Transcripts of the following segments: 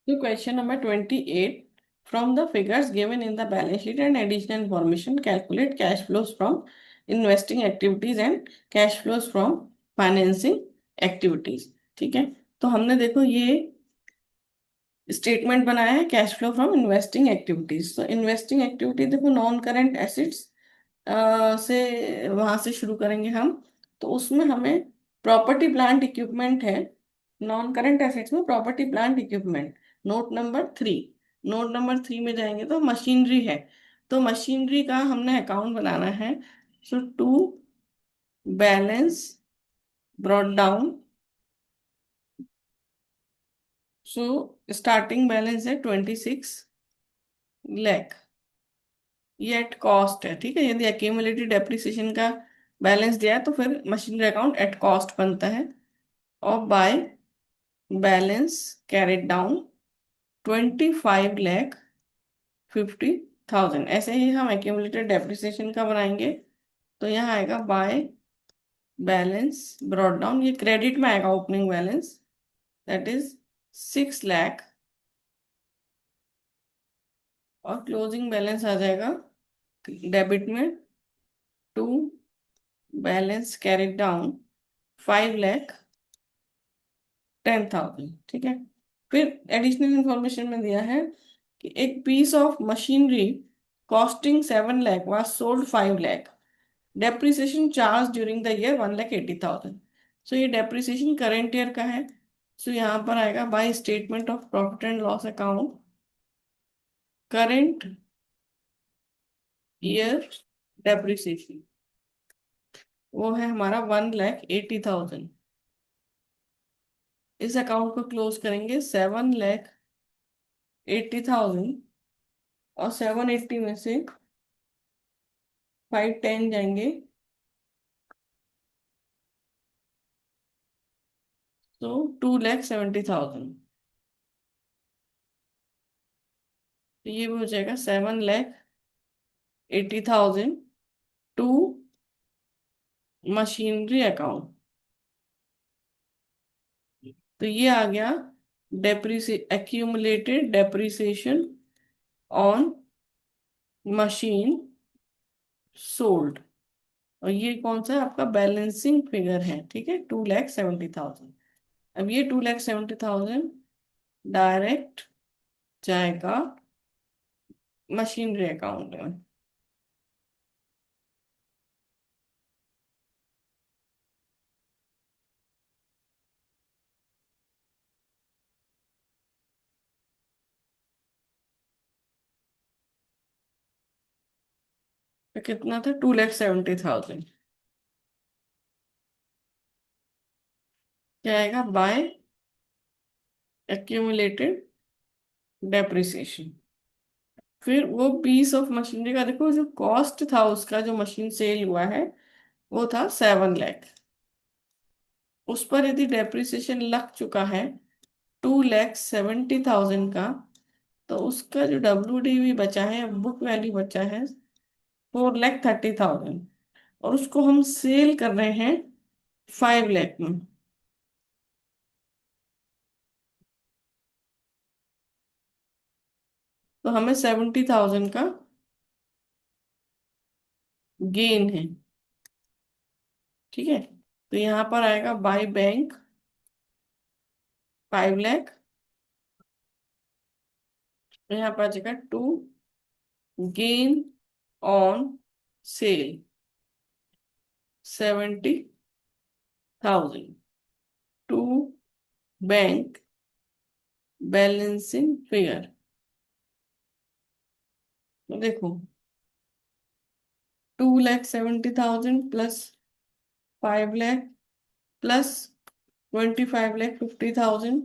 So question number 28. From the figures given in the balance sheet and additional information, calculate cash flows from investing activities and cash flows from financing activities. ठीक है, तो हमने देखो ये statement बनाया है cash flow from investing activities. तो investing activity देखो नॉन करेंट एसेट्स से वहां से शुरू करेंगे हम। तो उसमें हमें प्रॉपर्टी प्लांट इक्विपमेंट है। नॉन करंट एसेट्स में property plant equipment, note number 3। Note number 3 में जाएंगे तो मशीनरी है। तो मशीनरी का हमने अकाउंट बनाना है। So to balance brought down. So starting balance है 26 लाख। ये एट कॉस्ट है, ठीक है। यदि एक्यूमुलेटेड डेप्रिसिएशन का बैलेंस दिया है तो फिर मशीनरी अकाउंट एट कॉस्ट बनता है। और बाय बैलेंस कैरेट डाउन 25,50,000। ऐसे ही हम एक्यूमुलेटेड डेप्रिसिएशन का बनाएंगे। तो यहाँ आएगा बाय बैलेंस ब्रॉट डाउन, ये क्रेडिट में आएगा opening balance, that is 6 lakh. और क्लोजिंग बैलेंस आ जाएगा डेबिट में टू बैलेंस कैरेट डाउन 5,10,000। ठीक है। फिर एडिशनल इंफॉर्मेशन में दिया है कि एक piece of machinery costing 7 lakh was sold 5 lakh. Depreciation charge during the year 1,80,000। So ये डेप्रिसिएशन करेंट ईयर का है। सो यहाँ पर आएगा by statement of profit and loss account current year depreciation वो है हमारा 1,80,000। इस अकाउंट को क्लोज करेंगे 7,80,000। और 780 में से 510 जाएंगे तो 2,70,000। तो ये भी हो जाएगा 7,80,000 टू मशीनरी अकाउंट। तो ये आ गया accumulated depreciation on machine sold. और ये कौन सा है आपका बैलेंसिंग फिगर है, ठीक है, 2,70,000। अब ये 2,70,000 डायरेक्ट जाएगा मशीनरी अकाउंट में। तो कितना था, 2,70,000। क्या आएगा बाय एक्यूमुलेटेड डेप्रिसिएशन। फिर वो पीस ऑफ मशीनरी का देखो जो कॉस्ट था उसका, जो मशीन सेल हुआ है वो था 7 लाख। उस पर यदि डेप्रिसिएशन लग चुका है 2,70,000 का, तो उसका जो WDV बचा है, बुक वैल्यू बचा है 4,30,000। और उसको हम सेल कर रहे हैं 5 लाख में। तो हमें 70,000 का गेन है। ठीक है। तो यहाँ पर आएगा बाय बैंक 5 लाख। यहाँ पर आ जाएगा to gain on sale 70,000 to bank balancing figure. तो देखो 2,70,000 plus 5 lakh plus 25,50,000,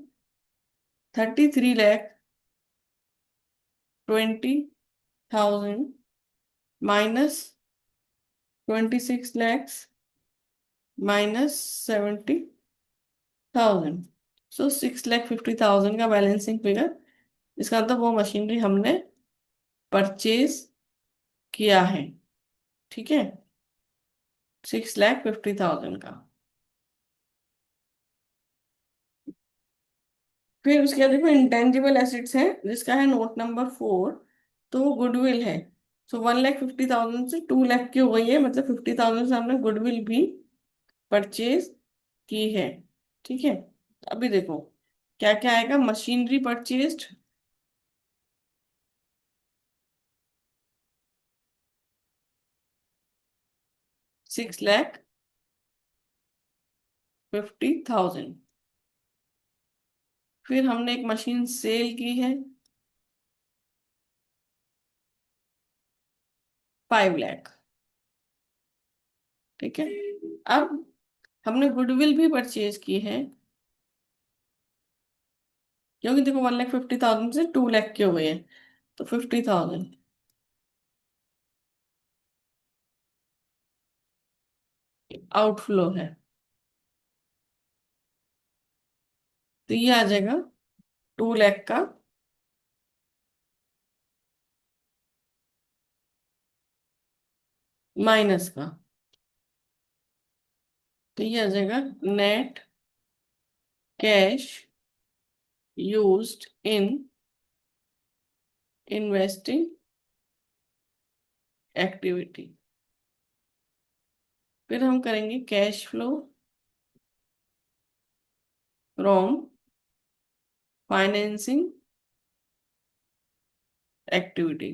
33,20,000 minus 26 lakhs minus 70,000। So 6,50,000 का बैलेंसिंग फिगर। इसका मतलब वो मशीनरी हमने परचेज किया है। ठीक है, 6,50,000 का। फिर उसके बाद देखो इंटेंजिबल एसेट्स है जिसका है नोट नंबर 4, तो वो गुडविल है। सो 1,50,000 से 2 लाख की हो गई है, मतलब 50,000 से हमने गुडविल भी परचेज की है। ठीक है, अभी देखो क्या क्या आएगा। Machinery purchased 6,50,000। फिर हमने एक मशीन सेल की है 5 लाख। ठीक है, अब हमने गुडविल भी परचेज की है, क्योंकि देखो 1,50,000 से 2 लाख की हो गई है, तो 50,000 आउटफ्लो है। तो ये आ जाएगा 2 लाख का माइनस का। तो ये आ जाएगा net cash used in investing activity. फिर हम करेंगे cash flow from financing activity.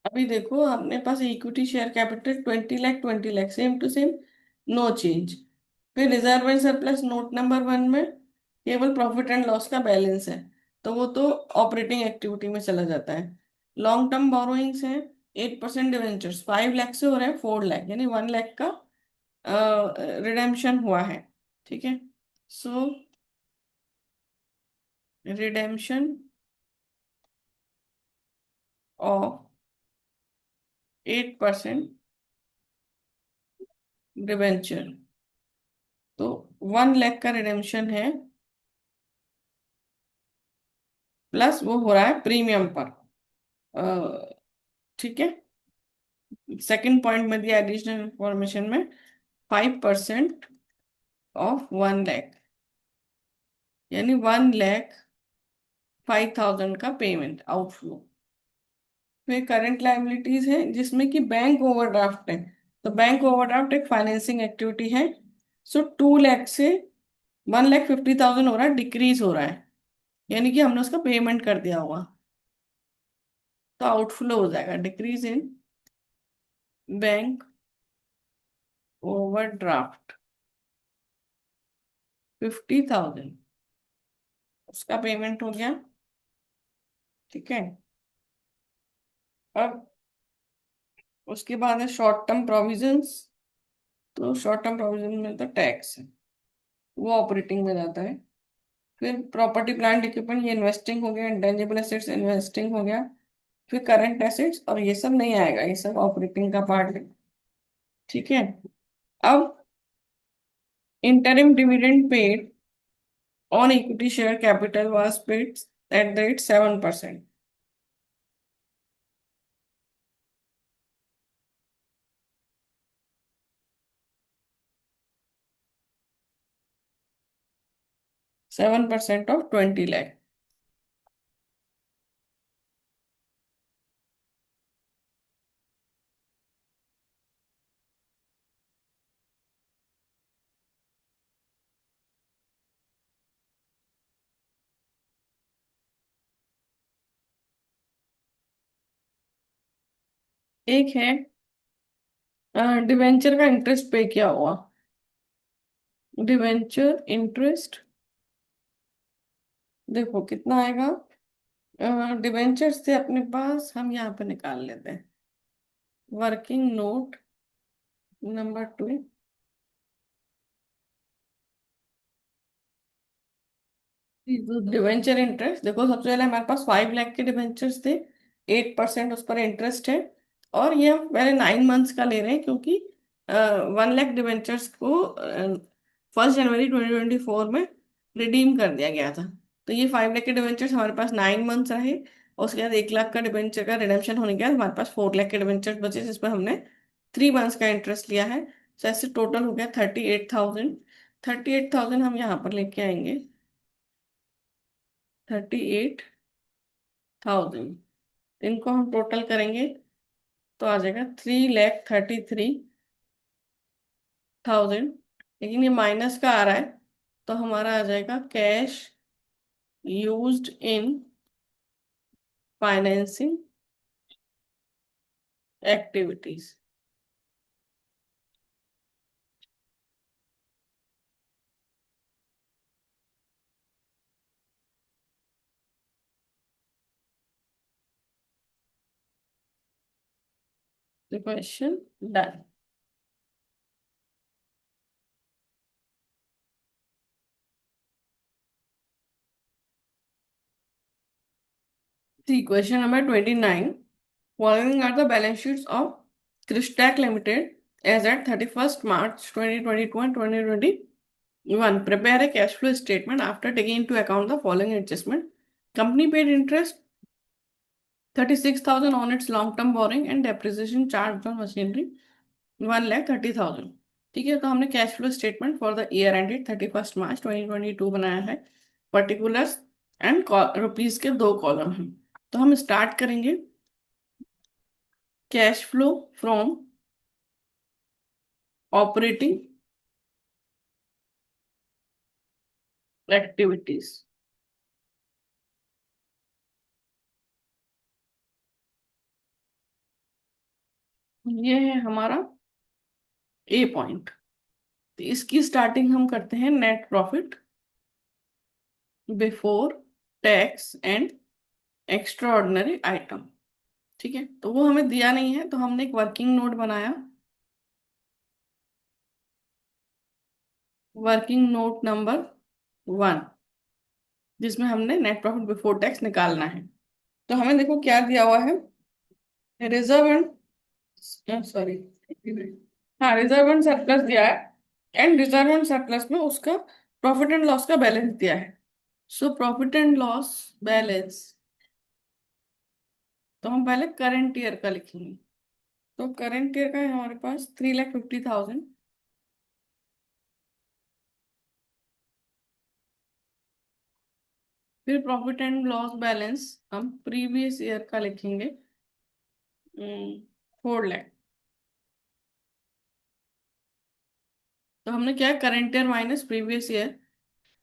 अभी देखो अपने पास equity share capital 20 lakh 20 lakh, same to same, no change. फिर reserve and surplus note number 1 में केवल प्रॉफिट एंड लॉस का बैलेंस है, तो वो तो ऑपरेटिंग एक्टिविटी में चला जाता है। लॉन्ग टर्म बोरोइंग्स है 8% डिवेंचर्स, 5 लाख से हो रहा है 4 लाख, यानी 1 लाख का रिडेम्पशन हुआ है। ठीक है, सो रिडेम्पशन ऑफ 8% डिवेंचर, तो 1 लाख का रिडेम्पशन है, प्लस वो हो रहा है प्रीमियम पर। अ, ठीक है, सेकंड पॉइंट में दिया एडिशनल इंफॉर्मेशन में 5% ऑफ 1 लाख, यानी 1,05,000 का पेमेंट आउटफ्लो। फिर करंट लाइबिलिटीज है जिसमें कि बैंक ओवरड्राफ्ट है, तो बैंक ओवरड्राफ्ट एक फाइनेंसिंग एक्टिविटी है। सो 2 लाख से 1,50,000 हो रहा है, डिक्रीज हो रहा है, यानी कि हमने उसका पेमेंट कर दिया होगा, तो आउटफ्लो हो जाएगा डिक्रीज इन बैंक ओवरड्राफ्ट 50,000, उसका पेमेंट हो गया। ठीक है, अब उसके बाद है शॉर्ट टर्म प्रोविजंस। तो शॉर्ट टर्म प्रोविजन में तो टैक्स है, वो ऑपरेटिंग में जाता है। फिर प्रॉपर्टी प्लांट इक्विपमेंट, ये इन्वेस्टिंग हो गया। इंटेंजिबल एसेट्स इन्वेस्टिंग हो गया। फिर करंट एसेट्स, और ये सब नहीं आएगा, ये सब ऑपरेटिंग का पार्ट है। ठीक है, अब interim dividend paid on equity share capital was paid at the rate 7%। 7% of 20 lakh. एक है डिवेंचर का इंटरेस्ट पे किया हुआ, डिवेंचर इंटरेस्ट देखो कितना आएगा। डिवेंचर से अपने पास हम यहाँ पे निकाल लेते हैं, working note number 2। Debenture interest देखो, सबसे पहले हमारे पास 5 लाख के डिवेंचर्स थे, 8% उस पर इंटरेस्ट है। और ये हम पहले 9 मंथ्स का ले रहे हैं, क्योंकि 1 लाख डिवेंचर्स को 1 जनवरी 2024 में रिडीम कर दिया गया था। तो ये 5 लाख के डिवेंचर्स हमारे पास 9 मंथ्स रहे, और उसके बाद 1 लाख का डिवेंचर का रिडेम्पशन होने के बाद हमारे पास 4 लाख के डिवेंचर्स बचे, जिस पर हमने 3 मंथ्स का इंटरेस्ट लिया है। तो ऐसे टोटल हो गया 38,000। 38,000 हम यहाँ पर लेके आएंगे, 38,000, इनको हम टोटल करेंगे तो आ जाएगा 3,33,000। लेकिन ये माइनस का आ रहा है, तो हमारा आ जाएगा cash used in financing activities. The question done. See, question number 29. Following are the balance sheets of Cristac Limited as at 31st March 2022 and 2021. Prepare a cash flow statement after taking into account the following adjustment. Company paid interest 36,000 on its long-term borrowing and depreciation charged on machinery 1,30,000। ठीक है, तो हमने cash flow statement for the year ended 31st March 2022 बनाया है। Particulars and rupees के 2 column हैं। तो हम स्टार्ट करेंगे cash flow from operating activities. ये है हमारा ए पॉइंट। तो इसकी स्टार्टिंग हम करते हैं net profit before tax and extra ordinary item. ठीक है, तो वो हमें दिया नहीं है, तो हमने एक वर्किंग नोट बनाया, वर्किंग नोट नंबर 1, जिसमें हमने नेट प्रॉफिट बिफोर टैक्स निकालना है। तो हमें देखो क्या दिया हुआ है, रिजर्व एंड सॉरी, हाँ, रिजर्व एंड सरप्लस दिया है, एंड रिजर्व एंड सरप्लस में उसका प्रॉफिट एंड लॉस का बैलेंस दिया है। So profit and loss balance, तो हम पहले करंट ईयर का लिखेंगे। तो करंट ईयर का है हमारे पास 3,50,000। फिर प्रॉफिट एंड लॉस बैलेंस हम प्रीवियस ईयर का लिखेंगे, 4 लाख। तो हमने क्या, current year minus previous year,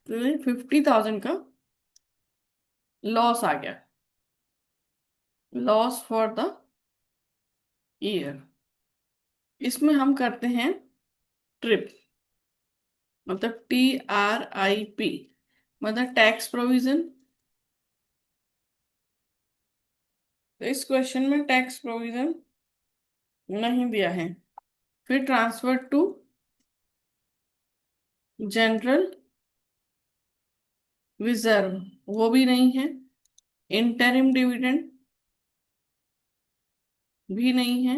तो 50,000 का लॉस आ गया, लॉस फॉर द ईयर। इसमें हम करते हैं ट्रिप, मतलब TRIP, मतलब टैक्स प्रोविजन। तो इस क्वेश्चन में टैक्स प्रोविजन नहीं दिया है। फिर ट्रांसफर टू जनरल रिजर्व, वो भी नहीं है। इंटरिम डिविडेंड भी नहीं है,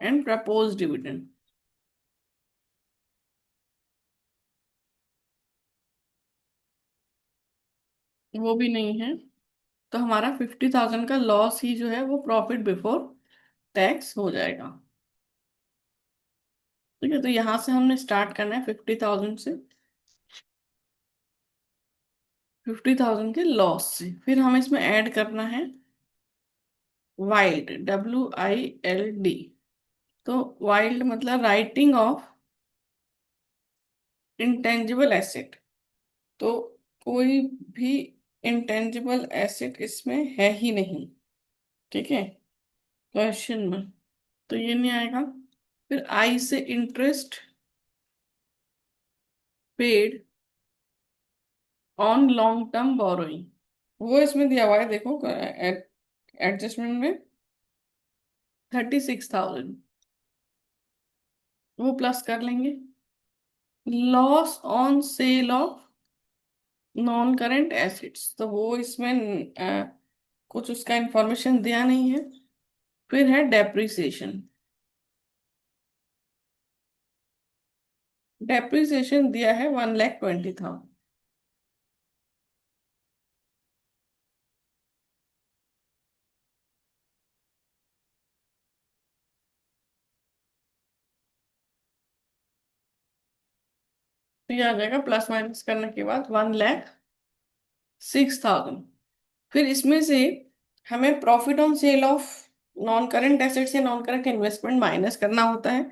एंड प्रपोज डिविडेंड वो भी नहीं है। तो हमारा 50,000 का लॉस ही जो है वो प्रॉफिट बिफोर टैक्स हो जाएगा। ठीक है, तो यहाँ से हमने स्टार्ट करना है 50,000 से, 50,000 के लॉस से। फिर हमें इसमें ऐड करना है वाइल्ड, WILD। तो वाइल्ड मतलब राइटिंग ऑफ इंटेंजिबल एसेट। तो कोई भी इंटेंजिबल एसेट इसमें है ही नहीं। ठीक है, क्वेश्चन में तो ये नहीं आएगा। फिर आई से interest paid on long term borrowing, वो इसमें दिया हुआ है, देखो एडजस्टमेंट में 36,000, वो प्लस कर लेंगे। Loss on sale of non current acids, तो वो इसमें कुछ उसका इंफॉर्मेशन दिया नहीं है। फिर है डेप्रिसिएशन, डेप्रिसिएशन दिया है 1,20,000। तो ये आ जाएगा प्लस माइनस करने के बाद 1,06,000। फिर इसमें से हमें profit on sale of non current assets या नॉन करंट इन्वेस्टमेंट माइनस करना होता है।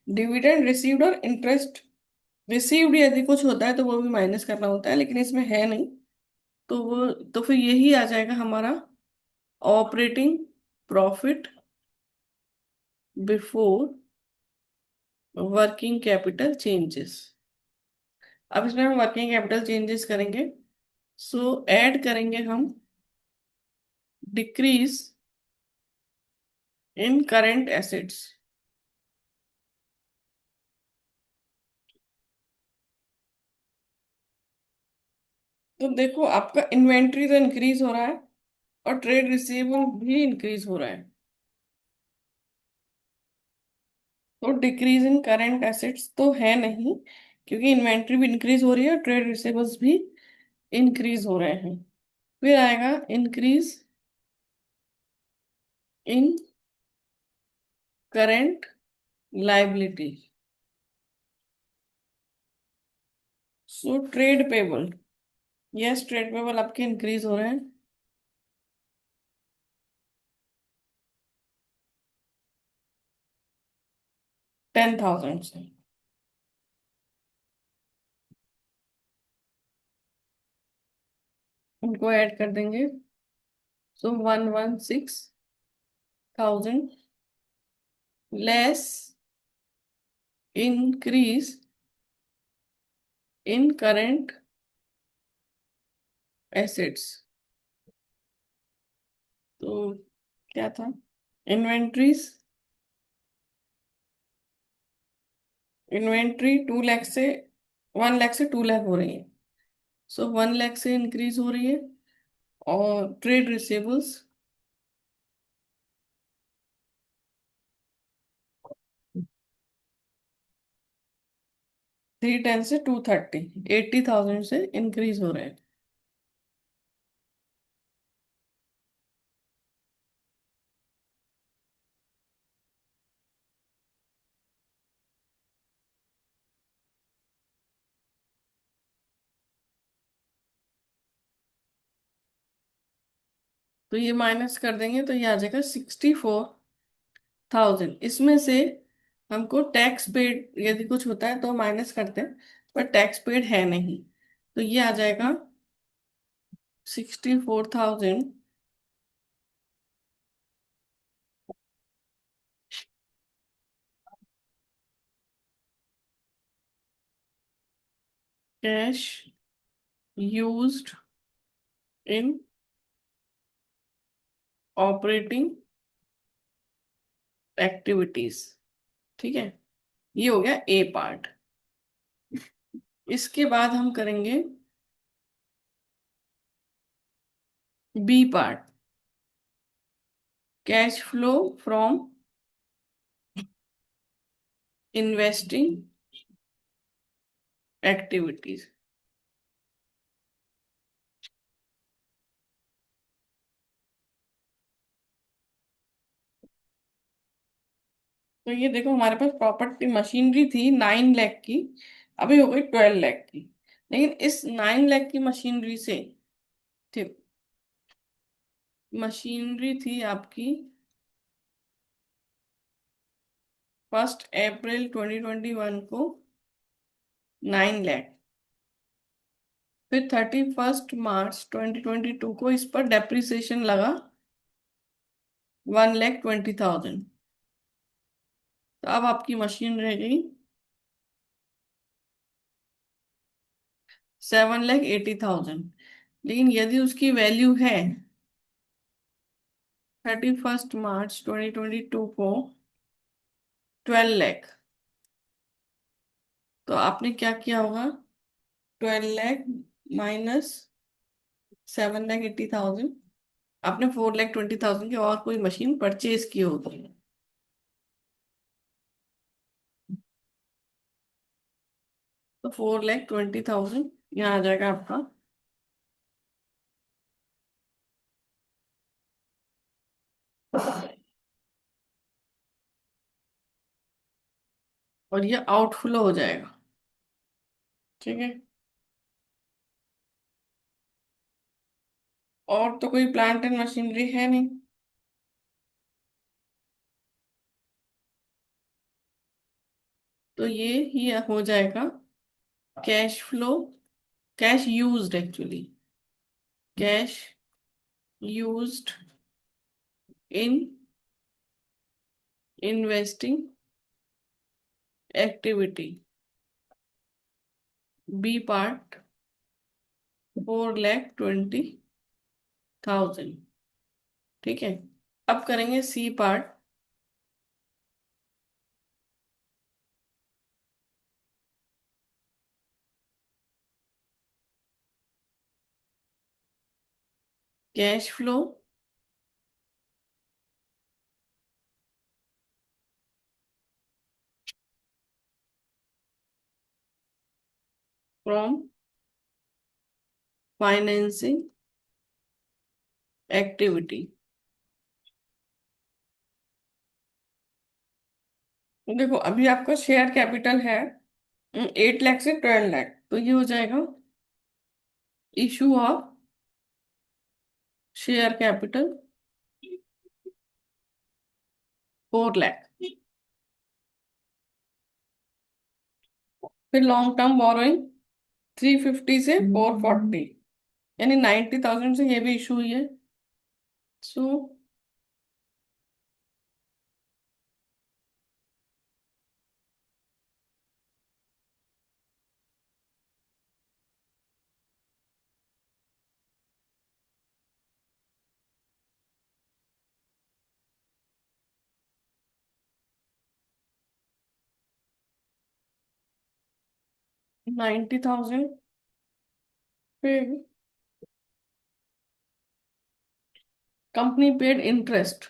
डिविडेंड रिसीव्ड और इंटरेस्ट रिसीव्ड यदि कुछ होता है तो वो भी माइनस करना होता है, लेकिन इसमें है नहीं। तो फिर यही आ जाएगा हमारा operating profit before working capital changes. अब इसमें हम वर्किंग कैपिटल चेंजेस करेंगे। सो ऐड करेंगे हम डिक्रीज इन करंट एसेट्स। तो देखो आपका इन्वेंट्री तो इंक्रीज हो रहा है और ट्रेड रिसीवेबल भी इंक्रीज हो रहा है। तो डिक्रीज इन करंट एसेट्स तो है नहीं, क्योंकि इन्वेंट्री भी इंक्रीज हो रही है और ट्रेड रिसीवेबल्स भी इंक्रीज हो रहे हैं। फिर आएगा increase in current liability. So trade payable, yes trade payable आपके इंक्रीज हो रहे हैं 10,000 से। उनको ऐड कर देंगे। सो 116,000 less increase in current assets. तो क्या था, इन्वेंट्रीज, इन्वेंट्री 2 लाख से 1 लाख से 2 लाख हो रही है। सो 1 लाख से इंक्रीज हो रही है। और ट्रेड रिसीवेबल्स 310 से 230, 80,000 से इंक्रीज हो रहे हैं। तो ये माइनस कर देंगे तो ये आ जाएगा 64,000। इसमें से हमको टैक्स पेड यदि कुछ होता है तो माइनस करते हैं, पर टैक्स पेड है नहीं। तो ये आ जाएगा 64,000 कैश यूज्ड इन ऑपरेटिंग एक्टिविटीज। ठीक है, ये हो गया ए पार्ट। इसके बाद हम करेंगे B part, cash flow from investing activities. तो ये देखो हमारे पास प्रॉपर्टी मशीनरी थी 9 लाख की, अभी हो गई 12 लाख की। लेकिन इस 9 लाख की मशीनरी से, ठीक, मशीनरी थी आपकी 1 अप्रैल 2021 को 9 लाख। फिर 31 मार्च 2022 को इस पर डेप्रिसिएशन लगा 1,20,000। तो अब आपकी मशीन रह गई 7,80,000। लेकिन यदि उसकी वैल्यू है 31 मार्च 2022 को 12 लाख, तो आपने क्या किया होगा, 12 लाख माइनस 7,80,000, आपने 4,20,000 की और कोई मशीन परचेज की होगी। तो 4,20,000 यहाँ आ जाएगा आपका। और ये आउटफ्लो हो जाएगा। ठीक है। और तो कोई प्लांट एंड मशीनरी है नहीं। तो ये हो जाएगा cash flow, cash used actually, cash used in investing activity, B part 4,20,000। ठीक है। अब करेंगे C part. Cash flow from financing activity. देखो अभी आपका शेयर कैपिटल है 8 लाख से 12 लाख, तो ये हो जाएगा issue of share capital 4 lakh. फिर लॉन्ग टर्म बोरोइंग 350 से 440, यानी 90,000 से ये भी इशू हुई है। सो 90,000 पे कंपनी पेड इंटरेस्ट,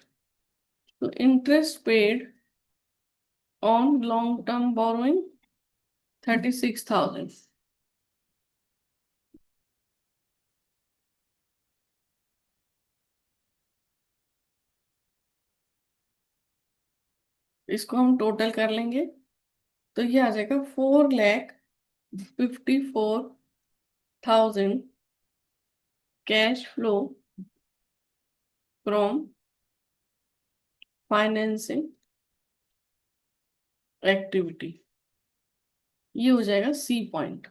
तो interest paid on long term borrowing 36,000। इसको हम टोटल कर लेंगे, तो ये आ जाएगा 4,54,000 cash flow from financing activity. ये हो जाएगा सी पॉइंट।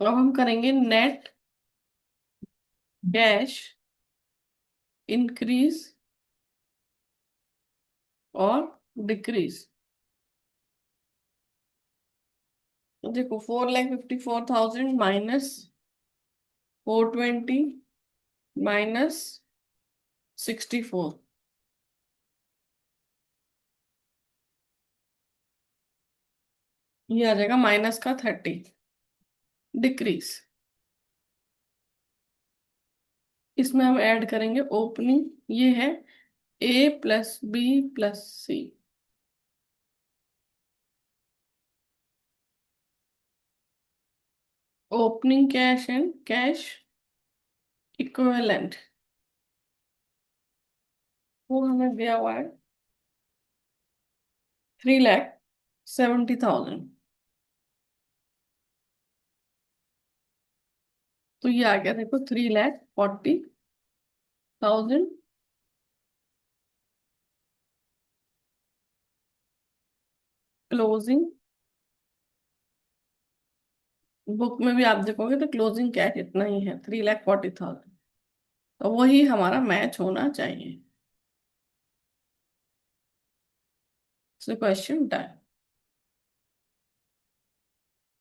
अब हम करेंगे नेट कैश इंक्रीज और डिक्रीज। देखो 4,54,000 -420 -64, ये आ जाएगा माइनस का 30 डिक्रीज। इसमें हम ऐड करेंगे ओपनिंग, ये है A+B+C। Opening cash and cash equivalent, वो हमें दिया हुआ है 3,70,000। तो ये आ गया देखो 3,40,000। क्लोजिंग बुक में भी आप देखोगे तो क्लोजिंग कैश इतना ही है 3,40,000। तो वही हमारा मैच होना चाहिए। So question done.